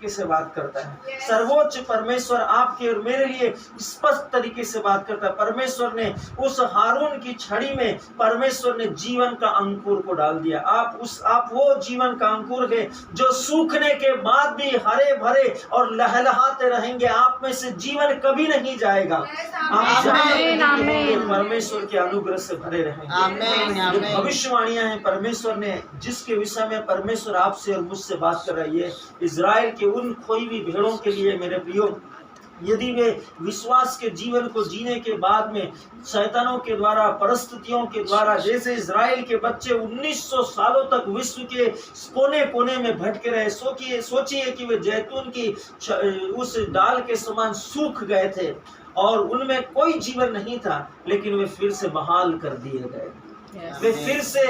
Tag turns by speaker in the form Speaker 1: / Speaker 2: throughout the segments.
Speaker 1: तरीके से बात करता है। सर्वोच्च परमेश्वर आपके और मेरे लिए स्पष्ट तरीके से बात करता है। परमेश्वर ने उस हारून की छड़ी में परमेश्वर ने जीवन का अंकुर को डाल दिया। आप वो जीवन का अंकुर है जो सूखने के बाद भी हरे भरे और लहलहाते रहेंगे। आप में से जीवन कभी नहीं जाएगा। आप परमेश्वर के अनुग्रह से भरे रहेंगे। भविष्यवाणियां हैं परमेश्वर ने जिसके विषय में परमेश्वर आपसे और मुझसे बात कर रही है। इजराइल के उन खोई हुई भेड़ों के लिए मेरे प्रियो, यदि वे विश्वास के जीवन को जीने के बाद में शैतानों के द्वारा, परिस्थितियों के द्वारा, जैसे इजराइल के बच्चे 1900 सालों तक विश्व के कोने कोने में भटके रहे। सोचिए कि वे जैतून की उस डाल के समान सूख गए थे और उनमें कोई जीवन नहीं था, लेकिन वे फिर से बहाल कर दिए गए। वे फिर से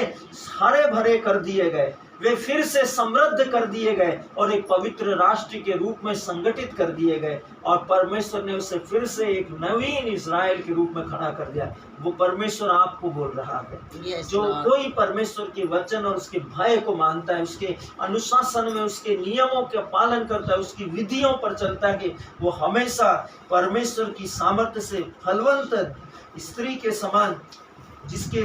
Speaker 1: हरे भरे कर दिए गए, वे फिर से समृद्ध कर दिए गए और एक पवित्र राष्ट्र के रूप में संगठित कर दिए गए। और परमेश्वर ने उसे फिर से एक नवीन इजराइल के रूप में खड़ा कर दिया। वो परमेश्वर आपको बोल रहा है। जो कोई परमेश्वर के वचन और उसके भय को मानता है, उसके अनुशासन में, उसके नियमों का पालन करता है, उसकी विधियों पर चलता है, वो हमेशा परमेश्वर की सामर्थ्य से फलवंत स्त्री के समान, जिसके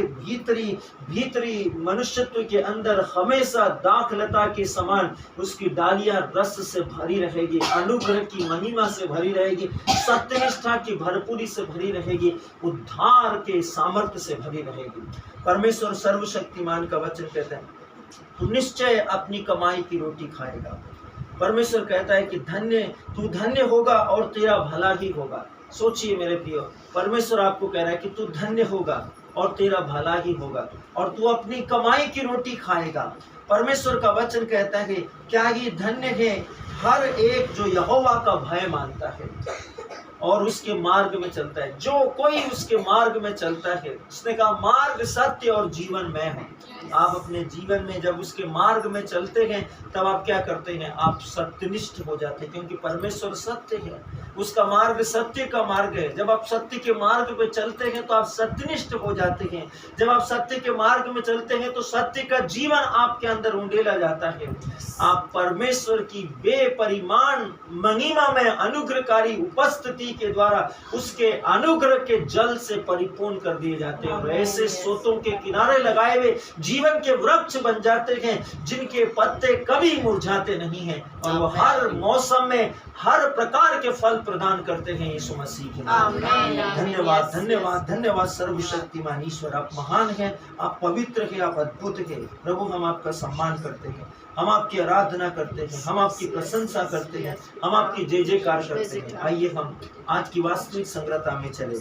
Speaker 1: भीतरी मनुष्यत्व के अंदर हमेशा दाखलता के समान उसकी डालियां रस से भरी रहेगी, अनुग्रह की महिमा से भरी रहेगी, सत्यनिष्ठा की भरपूरी से भरी रहेगी, उद्धार के सामर्थ्य से भरी रहेगी। परमेश्वर सर्वशक्तिमान का वचन कहता है, तू निश्चय अपनी कमाई की रोटी खाएगा। परमेश्वर कहता है कि तू धन्य होगा और तेरा भला ही होगा। सोचिए मेरे प्रियो, परमेश्वर आपको कह रहा है कि तू धन्य होगा और तेरा भला ही होगा और तू अपनी कमाई की रोटी खाएगा। परमेश्वर का वचन कहता है क्या ये धन्य है हर एक जो यहोवा का भय मानता है और उसके मार्ग में चलता है। जो कोई उसके मार्ग में चलता है, उसने कहा मार्ग सत्य और जीवन मैं हूँ। आप अपने जीवन में जब उसके मार्ग में चलते हैं तब आप क्या करते हैं? आप सत्यनिष्ठ हो जाते हैं, क्योंकि परमेश्वर सत्य है, उसका मार्ग सत्य का मार्ग है। जब आप सत्य के मार्ग पे चलते हैं तो आप सत्यनिष्ठ हो जाते हैं। जब आप सत्य के मार्ग में चलते हैं तो सत्य का जीवन आपके अंदर उंडेला जाता है। आप परमेश्वर की बेपरिमाण महिमा में अनुग्रहकारी उपस्थिति के द्वारा उसके अनुग्रह के जल से परिपूर्ण कर दिए जाते हैं और ऐसे सोतों के किनारे लगाए हुए जीवन के वृक्ष बन जाते हैं जिनके पत्ते कभी मुरझाते नहीं हैं और वो हर मौसम में हर प्रकार के फल प्रदान करते हैं। यीशु मसीह के नाम में धन्यवाद, धन्यवाद, धन्यवाद। सर्वशक्तिमान ईश्वर, आप महान हैं, आप पवित्र हैं, आप अद्भुत हैं। प्रभु, हम आपका सम्मान करते हैं, हम आपकी आराधना करते हैं, हम आपकी प्रशंसा करते हैं, हम आपकी जय जयकार करते हैं। आइए हम आज की वास्तविक संगतता में चले।